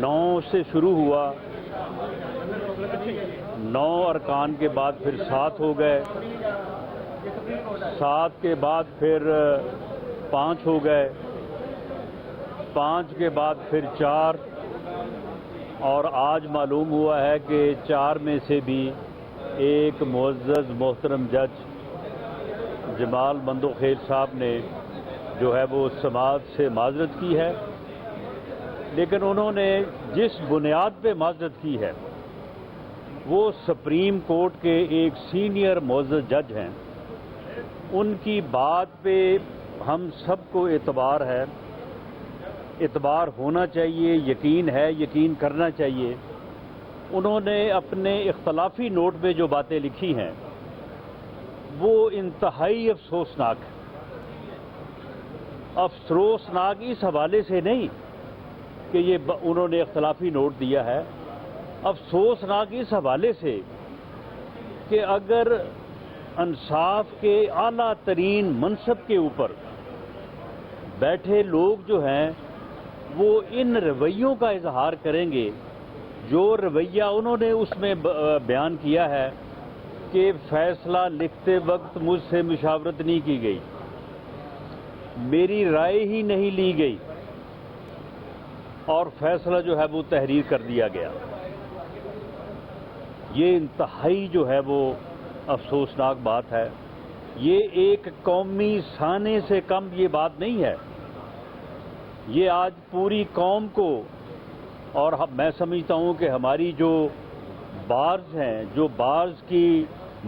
9 سے شروع ہوا، 9 ارکان کے بعد پھر 7 ہو گئے، 7 کے بعد پھر 5 ہو گئے، 5 کے بعد پھر 4، اور آج معلوم ہوا ہے کہ 4 میں سے بھی ایک معزز محترم جج جمال مندوخیل صاحب نے جو ہے وہ سماعت سے معذرت کی ہے، لیکن انہوں نے جس بنیاد پہ معذرت کی ہے وہ سپریم کورٹ کے ایک سینئر معزز جج ہیں، ان کی بات پہ ہم سب کو اعتبار ہے، اعتبار ہونا چاہیے، یقین ہے، یقین کرنا چاہیے۔ انہوں نے اپنے اختلافی نوٹ میں جو باتیں لکھی ہیں وہ انتہائی افسوسناک اس حوالے سے نہیں کہ یہ انہوں نے اختلافی نوٹ دیا ہے، افسوسناک اس حوالے سے کہ اگر انصاف کے اعلیٰ ترین منصب کے اوپر بیٹھے لوگ جو ہیں وہ ان رویوں کا اظہار کریں گے جو رویہ انہوں نے اس میں بیان کیا ہے کہ فیصلہ لکھتے وقت مجھ سے مشاورت نہیں کی گئی، میری رائے ہی نہیں لی گئی اور فیصلہ جو ہے وہ تحریر کر دیا گیا، یہ انتہائی جو ہے وہ افسوسناک بات ہے۔ یہ ایک قومی سانے سے کم یہ بات نہیں ہے، یہ آج پوری قوم کو، اور میں سمجھتا ہوں کہ ہماری جو بارز ہیں، جو بارز کی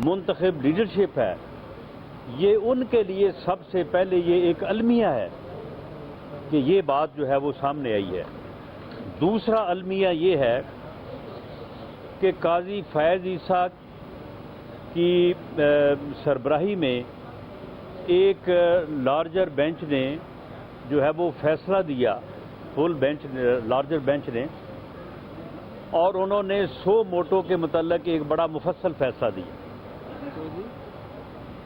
منتخب لیڈرشپ ہے، یہ ان کے لیے سب سے پہلے یہ ایک المیہ ہے کہ یہ بات جو ہے وہ سامنے آئی ہے۔ دوسرا المیہ یہ ہے کہ قاضی فیض عیسیٰ کی سربراہی میں ایک لارجر بینچ نے جو ہے وہ فیصلہ دیا، فل بینچ، لارجر بینچ نے، اور انہوں نے 100 موٹو کے متعلق ایک بڑا مفصل فیصلہ دیا۔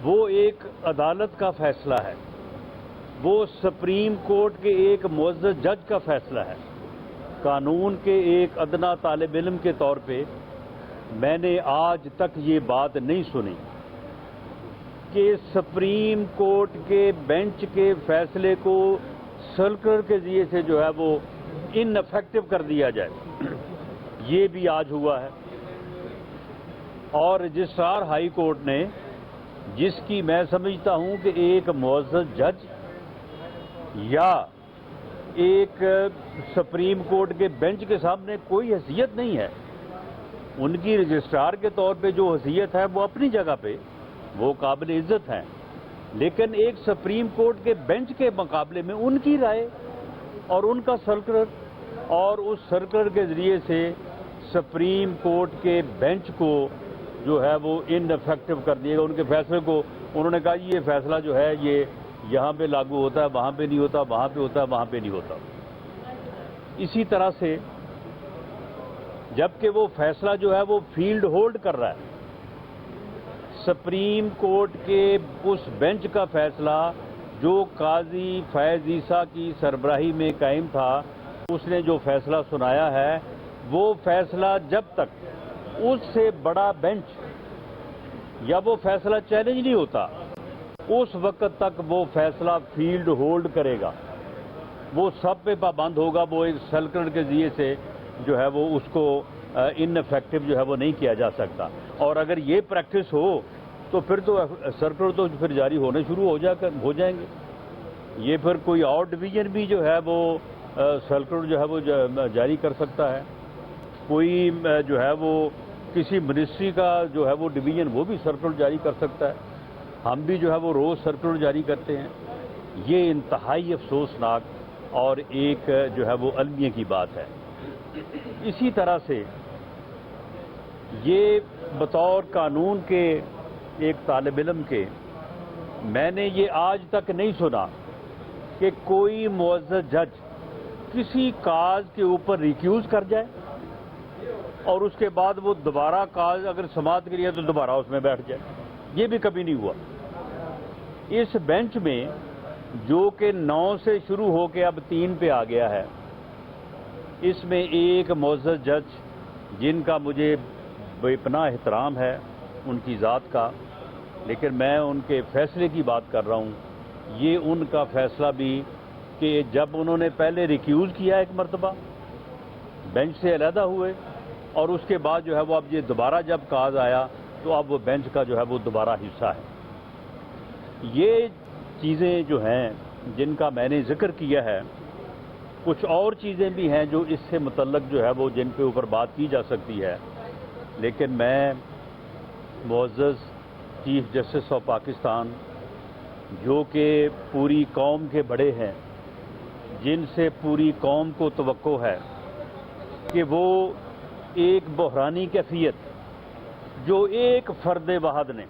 وہ ایک عدالت کا فیصلہ ہے، وہ سپریم کورٹ کے ایک معزز جج کا فیصلہ ہے۔ قانون کے ایک ادنا طالب علم کے طور پہ میں نے آج تک یہ بات نہیں سنی کہ سپریم کورٹ کے بینچ کے فیصلے کو سرکلر کے ذریعے سے جو ہے وہ ان افیکٹو کر دیا جائے، یہ بھی آج ہوا ہے۔ اور رجسٹرار ہائی کورٹ نے، جس کی میں سمجھتا ہوں کہ ایک معزز جج یا ایک سپریم کورٹ کے بینچ کے سامنے کوئی حیثیت نہیں ہے، ان کی رجسٹرار کے طور پہ جو حیثیت ہے وہ اپنی جگہ پہ وہ قابل عزت ہیں، لیکن ایک سپریم کورٹ کے بینچ کے مقابلے میں ان کی رائے اور ان کا سرکلر، اور اس سرکلر کے ذریعے سے سپریم کورٹ کے بینچ کو جو ہے وہ ان افیکٹو کر دیا گا، ان کے فیصلے کو انہوں نے کہا یہ فیصلہ جو ہے یہ یہاں پہ لاگو ہوتا ہے، وہاں پہ نہیں ہوتا، وہاں پہ ہوتا ہے، وہاں پہ نہیں ہوتا۔ اسی طرح سے جبکہ وہ فیصلہ جو ہے وہ فیلڈ ہولڈ کر رہا ہے، سپریم کورٹ کے اس بینچ کا فیصلہ جو قاضی فیض عیسیٰ کی سربراہی میں قائم تھا، اس نے جو فیصلہ سنایا ہے، وہ فیصلہ جب تک اس سے بڑا بینچ یا وہ فیصلہ چیلنج نہیں ہوتا، اس وقت تک وہ فیصلہ فیلڈ ہولڈ کرے گا، وہ سب پہ پابند ہوگا، وہ ایک سرکلر کے ذریعے سے جو ہے وہ اس کو ان افیکٹو جو ہے وہ نہیں کیا جا سکتا۔ اور اگر یہ پریکٹس ہو تو پھر تو سرکلر تو پھر جاری ہونے شروع ہو جائیں گے، یہ پھر کوئی اور ڈویژن بھی جو ہے وہ سرکلر جو ہے وہ جاری کر سکتا ہے، کوئی جو ہے وہ کسی منسٹری کا جو ہے وہ ڈویژن وہ بھی سرکلر جاری کر سکتا ہے، ہم بھی جو ہے وہ روز سرکلر جاری کرتے ہیں۔ یہ انتہائی افسوسناک اور ایک جو ہے وہ المیہ کی بات ہے۔ اسی طرح سے یہ بطور قانون کے ایک طالب علم کے میں نے یہ آج تک نہیں سنا کہ کوئی معزز جج کسی کاز کے اوپر ریکیوز کر جائے اور اس کے بعد وہ دوبارہ کاز اگر سماعت کے لیے تو دوبارہ اس میں بیٹھ جائے، یہ بھی کبھی نہیں ہوا۔ اس بینچ میں جو کہ 9 سے شروع ہو کے اب 3 پہ آ گیا ہے، اس میں ایک معزز جج جن کا مجھے بے پناہ احترام ہے ان کی ذات کا، لیکن میں ان کے فیصلے کی بات کر رہا ہوں، یہ ان کا فیصلہ بھی کہ جب انہوں نے پہلے ریکیوز کیا ایک مرتبہ، بینچ سے علیحدہ ہوئے، اور اس کے بعد جو ہے وہ اب یہ دوبارہ جب کاز آیا تو اب وہ بینچ کا جو ہے وہ دوبارہ حصہ ہے۔ یہ چیزیں جو ہیں جن کا میں نے ذکر کیا ہے، کچھ اور چیزیں بھی ہیں جو اس سے متعلق جو ہے وہ جن کے اوپر بات کی جا سکتی ہے، لیکن میں معزز چیف جسٹس آف پاکستان جو کہ پوری قوم کے بڑے ہیں، جن سے پوری قوم کو توقع ہے کہ وہ ایک بحرانی کیفیت جو ایک فرد واحد نے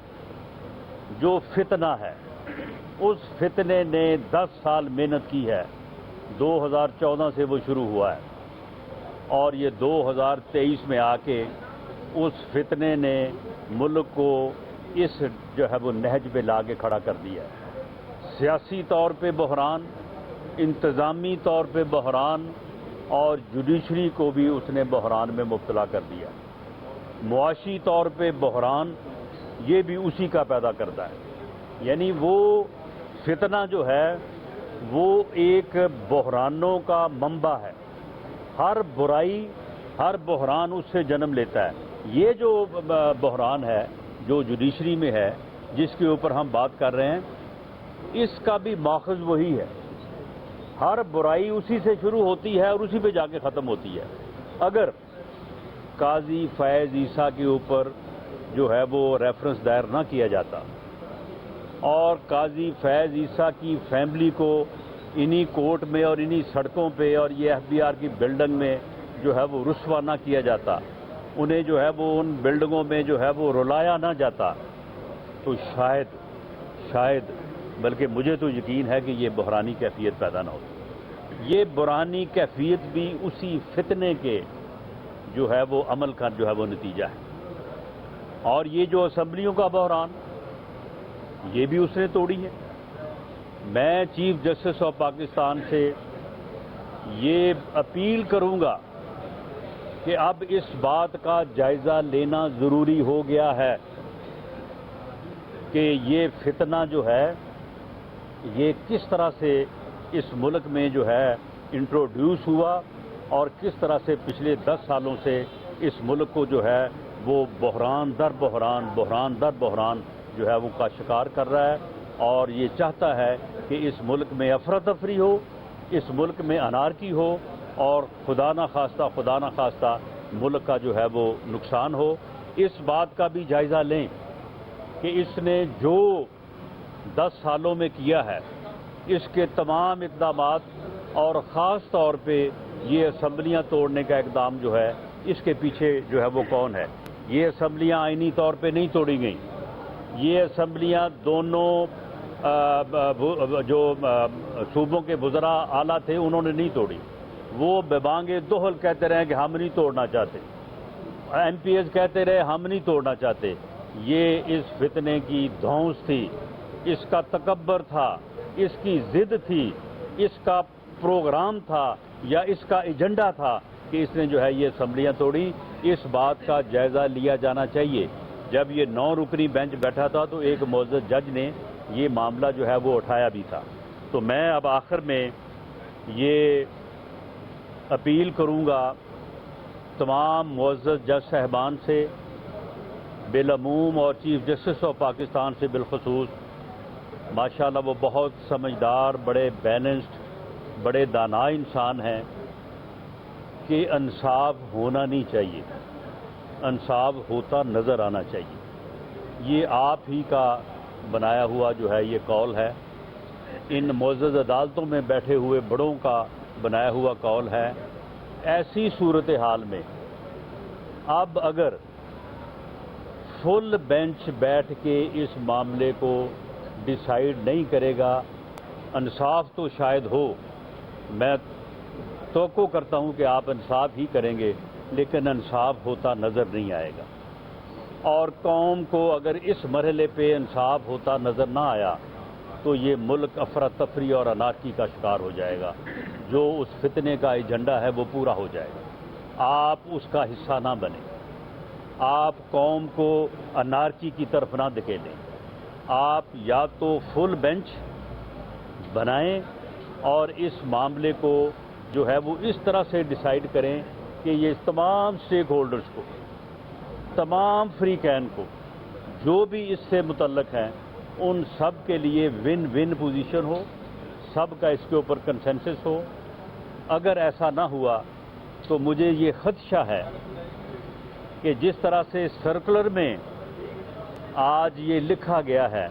جو فتنہ ہے، اس فتنے نے 10 سال محنت کی ہے، 2014 سے وہ شروع ہوا ہے، اور یہ 2023 میں آ کے اس فتنے نے ملک کو اس جو ہے وہ نہج پہ لا کے کھڑا کر دیا ہے۔ سیاسی طور پہ بحران، انتظامی طور پہ بحران، اور جوڈیشری کو بھی اس نے بحران میں مبتلا کر دیا۔ معاشی طور پہ بحران یہ بھی اسی کا پیدا کرتا ہے، یعنی وہ فتنہ جو ہے وہ ایک بحرانوں کا منبع ہے، ہر برائی ہر بحران اس سے جنم لیتا ہے۔ یہ جو بحران ہے جو جوڈیشری میں ہے جس کے اوپر ہم بات کر رہے ہیں، اس کا بھی ماخذ وہی ہے، ہر برائی اسی سے شروع ہوتی ہے اور اسی پہ جا کے ختم ہوتی ہے۔ اگر قاضی فیض عیسیٰ کے اوپر جو ہے وہ ریفرنس دائر نہ کیا جاتا اور قاضی فیض عیسیٰ کی فیملی کو انہی کورٹ میں اور انہی سڑکوں پہ اور یہ FBR کی بلڈنگ میں جو ہے وہ رسوا نہ کیا جاتا، انہیں جو ہے وہ ان بلڈنگوں میں جو ہے وہ رلایا نہ جاتا، تو شاید بلکہ مجھے تو یقین ہے کہ یہ بحرانی کیفیت پیدا نہ ہوتی۔ یہ بحرانی کیفیت بھی اسی فتنے کے جو ہے وہ عمل کا جو ہے وہ نتیجہ ہے، اور یہ جو اسمبلیوں کا بحران یہ بھی اس نے توڑی ہے۔ میں چیف جسٹس آف پاکستان سے یہ اپیل کروں گا کہ اب اس بات کا جائزہ لینا ضروری ہو گیا ہے کہ یہ فتنہ جو ہے یہ کس طرح سے اس ملک میں جو ہے انٹروڈیوس ہوا اور کس طرح سے پچھلے 10 سالوں سے اس ملک کو جو ہے وہ بحران در بحران جو ہے وہ کا شکار کر رہا ہے، اور یہ چاہتا ہے کہ اس ملک میں افراتفری ہو، اس ملک میں انارکی ہو، اور خدا نہ خواستہ ملک کا جو ہے وہ نقصان ہو۔ اس بات کا بھی جائزہ لیں کہ اس نے جو 10 سالوں میں کیا ہے، اس کے تمام اقدامات، اور خاص طور پہ یہ اسمبلیاں توڑنے کا اقدام جو ہے، اس کے پیچھے جو ہے وہ کون ہے۔ یہ اسمبلیاں آئینی طور پہ نہیں توڑی گئیں، یہ اسمبلیاں دونوں جو صوبوں کے وزراء اعلیٰ تھے انہوں نے نہیں توڑی، وہ ببانگ دہل کہتے رہے کہ ہم نہیں توڑنا چاہتے، MPs کہتے رہے ہم نہیں توڑنا چاہتے۔ یہ اس فتنے کی دھونس تھی، اس کا تکبر تھا، اس کی ضد تھی، اس کا پروگرام تھا یا اس کا ایجنڈا تھا کہ اس نے جو ہے یہ اسمبلیاں توڑی۔ اس بات کا جائزہ لیا جانا چاہیے۔ جب یہ 9 رکنی بینچ بیٹھا تھا تو ایک معزز جج نے یہ معاملہ جو ہے وہ اٹھایا بھی تھا۔ تو میں اب آخر میں یہ اپیل کروں گا تمام معزز جج صاحبان سے بالعموم اور چیف جسٹس آف پاکستان سے بالخصوص، ماشاءاللہ وہ بہت سمجھدار، بڑے بیلنسڈ، بڑے دانا انسان ہیں، کہ انصاف ہونا نہیں چاہیے، انصاف ہوتا نظر آنا چاہیے۔ یہ آپ ہی کا بنایا ہوا جو ہے یہ قول ہے، ان معزز عدالتوں میں بیٹھے ہوئے بڑوں کا بنایا ہوا قول ہے۔ ایسی صورتحال میں اب اگر فل بینچ بیٹھ کے اس معاملے کو ڈیسائیڈ نہیں کرے گا، انصاف تو شاید ہو، میں توقع کرتا ہوں کہ آپ انصاف ہی کریں گے، لیکن انصاف ہوتا نظر نہیں آئے گا، اور قوم کو اگر اس مرحلے پہ انصاف ہوتا نظر نہ آیا تو یہ ملک افراتفری اور انارکی کا شکار ہو جائے گا. جو اس فتنے کا ایجنڈا ہے وہ پورا ہو جائے گا. آپ اس کا حصہ نہ بنیں. آپ قوم کو انارکی کی طرف نہ دھکیلیں. آپ یا تو فل بینچ بنائیں اور اس معاملے کو جو ہے وہ اس طرح سے ڈیسائیڈ کریں کہ یہ تمام سٹیک ہولڈرز کو، تمام فریقین کو، جو بھی اس سے متعلق ہیں، ان سب کے لیے ون ون پوزیشن ہو، سب کا اس کے اوپر کنسنسس ہو. اگر ایسا نہ ہوا تو مجھے یہ خدشہ ہے کہ جس طرح سے سرکولر میں آج یہ لکھا گیا ہے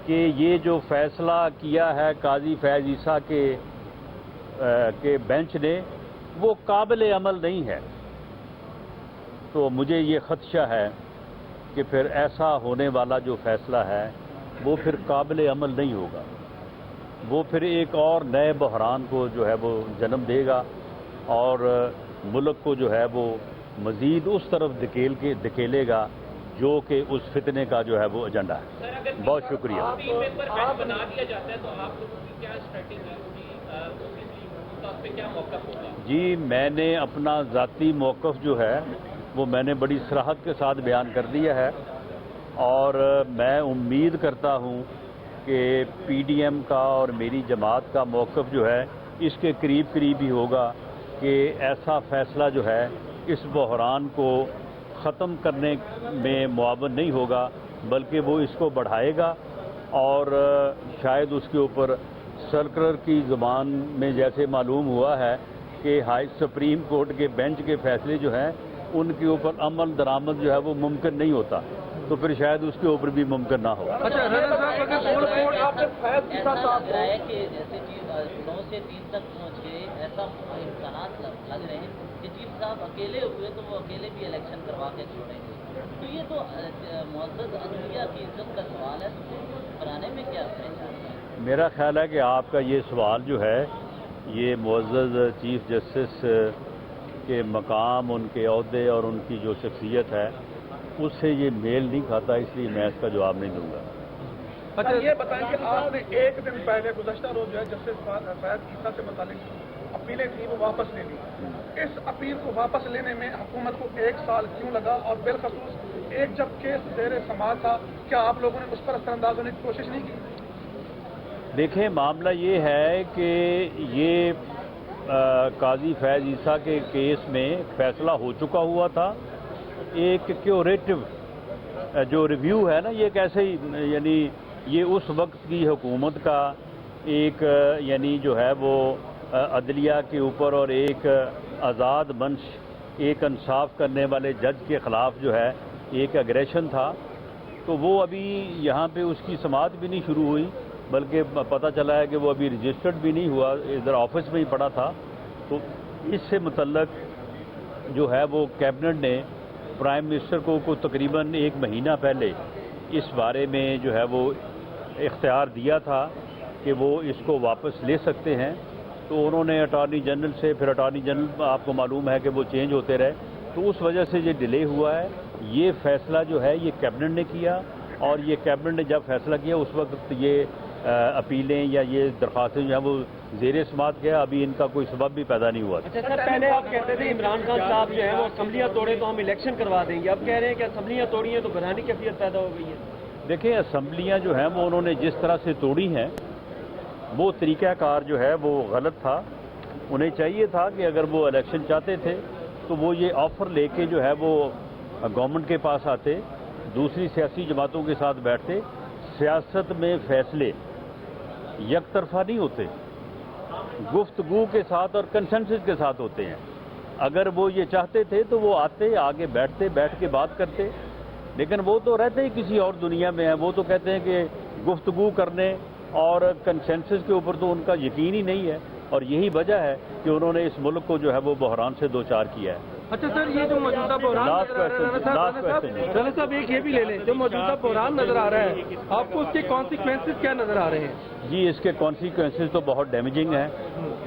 کہ یہ جو فیصلہ کیا ہے قاضی فیض عیسیٰ کے بینچ نے وہ قابل عمل نہیں ہے، تو مجھے یہ خدشہ ہے کہ پھر ایسا ہونے والا جو فیصلہ ہے وہ پھر قابل عمل نہیں ہوگا. وہ پھر ایک اور نئے بحران کو جو ہے وہ جنم دے گا اور ملک کو جو ہے وہ مزید اس طرف دھکیلے گا جو کہ اس فتنے کا جو ہے وہ ایجنڈا ہے. بہت شکریہ. بنا دیا جاتا ہے تو آپ لوگوں کی کیا اسٹریٹجی ہوگی، کیا موقف ہوگا؟ جی، میں نے اپنا ذاتی موقف جو ہے وہ میں نے بڑی صراحت کے ساتھ بیان کر دیا ہے اور میں امید کرتا ہوں کہ پی ڈی ایم کا اور میری جماعت کا موقف جو ہے اس کے قریب ہی ہوگا کہ ایسا فیصلہ جو ہے اس بحران کو ختم کرنے میں معاون نہیں ہوگا بلکہ وہ اس کو بڑھائے گا اور شاید اس کے اوپر سرکولر کی زبان میں جیسے معلوم ہوا ہے کہ سپریم کورٹ کے بینچ کے فیصلے جو ہیں ان کے اوپر عمل درآمد جو ہے وہ ممکن نہیں ہوتا، تو پھر شاید اس کے اوپر بھی ممکن نہ ہو. اچھا کہ جیسے چیف 9 سے 3 تک پہنچ گئے، ایسا امکانات لگ رہے ہیں کہ چیف صاحب اکیلے ہوئے تو وہ اکیلے بھی الیکشن کروا کے چھوڑیں گے، تو یہ تو معزز عدلیہ کی عزت کا سوال ہے، تو بنانے میں کیا پریشانی ہے؟ میرا خیال ہے کہ آپ کا یہ سوال جو ہے یہ معزز چیف جسٹس کے مقام، ان کے عہدے اور ان کی جو شخصیت ہے اس سے یہ میل نہیں کھاتا، اس لیے میں اس کا جواب نہیں دوں گا. اچھا یہ بتائیں کہ آپ نے ایک دن پہلے گزشتہ روز جو ہے جسٹس فیض عیسیٰ سے متعلق اپیلیں تھیں وہ واپس لے لی. اس اپیل کو واپس لینے میں حکومت کو 1 سال کیوں لگا اور بالخصوص ایک جب کیس زیر سماعت تھا کیا آپ لوگوں نے اس پر اثر انداز ہونے کی کوشش نہیں کی؟ دیکھیں، معاملہ یہ ہے کہ یہ قاضی فیض عیسیٰ کے کیس میں فیصلہ ہو چکا ہوا تھا. ایک کیوریٹو جو ریویو ہے نا، یہ کیسے یعنی یہ اس وقت کی حکومت کا ایک یعنی جو ہے وہ عدلیہ کے اوپر اور ایک آزاد منش، ایک انصاف کرنے والے جج کے خلاف جو ہے ایک اگریشن تھا، تو وہ ابھی یہاں پہ اس کی سماعت بھی نہیں شروع ہوئی بلکہ پتہ چلا ہے کہ وہ ابھی رجسٹرڈ بھی نہیں ہوا، ادھر آفس میں ہی پڑا تھا. تو اس سے متعلق جو ہے وہ کیبنٹ نے پرائم منسٹر کو تقریباً 1 مہینہ پہلے اس بارے میں جو ہے وہ اختیار دیا تھا کہ وہ اس کو واپس لے سکتے ہیں. تو انہوں نے اٹارنی جنرل سے، پھر اٹارنی جنرل آپ کو معلوم ہے کہ وہ چینج ہوتے رہے، تو اس وجہ سے یہ ڈیلے ہوا ہے. یہ فیصلہ جو ہے یہ کیبنٹ نے کیا اور یہ کیبنٹ نے جب فیصلہ کیا اس وقت یہ اپیلیں یا یہ درخواستیں جو ہیں وہ زیر سماعت گیا، ابھی ان کا کوئی سبب بھی پیدا نہیں ہوا. اچھا سر، پہلے آپ کہتے تھے عمران خان صاحب جو ہے وہ اسمبلیاں توڑے تو ہم الیکشن کروا دیں گے، اب کہہ رہے ہیں کہ اسمبلیاں توڑی ہیں تو بحرانی کیفیت پیدا ہو گئی ہے. دیکھیں، اسمبلیاں جو ہیں وہ انہوں نے جس طرح سے توڑی ہیں وہ طریقہ کار جو ہے وہ غلط تھا. انہیں چاہیے تھا کہ اگر وہ الیکشن چاہتے تھے تو وہ یہ آفر لے کے جو ہے وہ گورنمنٹ کے پاس آتے، دوسری سیاسی جماعتوں کے ساتھ بیٹھتے. سیاست میں فیصلے یک طرفہ نہیں ہوتے، گفتگو کے ساتھ اور کنسنسس کے ساتھ ہوتے ہیں. اگر وہ یہ چاہتے تھے تو وہ آتے، آگے بیٹھتے، بیٹھ کے بات کرتے، لیکن وہ تو رہتے ہی کسی اور دنیا میں ہیں. وہ تو کہتے ہیں کہ گفتگو کرنے اور کنسنسس کے اوپر تو ان کا یقین ہی نہیں ہے، اور یہی وجہ ہے کہ انہوں نے اس ملک کو جو ہے وہ بحران سے دوچار کیا ہے. اچھا سر، یہ جو موجودہ بحران رانا صاحب ایک یہ بھی لے لیں، جو موجودہ بحران نظر آ رہا ہے آپ کو اس کے کانسیکوینسز کیا نظر آ رہے ہیں؟ جی، اس کے کانسیکوینسز تو بہت ڈیمیجنگ ہیں،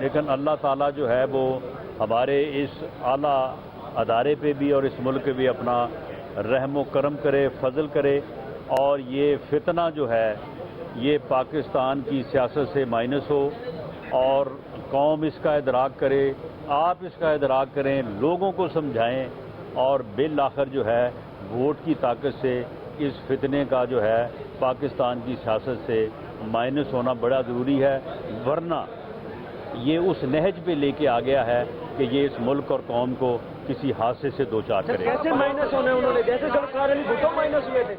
لیکن اللہ تعالیٰ جو ہے وہ ہمارے اس اعلیٰ ادارے پہ بھی اور اس ملک پہ بھی اپنا رحم و کرم کرے، فضل کرے، اور یہ فتنہ جو ہے یہ پاکستان کی سیاست سے مائنس ہو اور قوم اس کا ادراک کرے، آپ اس کا ادراک کریں، لوگوں کو سمجھائیں اور بالآخر جو ہے ووٹ کی طاقت سے اس فتنے کا جو ہے پاکستان کی سیاست سے مائنس ہونا بڑا ضروری ہے، ورنہ یہ اس نہج پہ لے کے آ گیا ہے کہ یہ اس ملک اور قوم کو کسی حادثے سے دوچار کرے گا۔ کیسے مائنس ہونے انہوں نے، جیسے سرکار علی بھٹو مائنس ہوئے تھے؟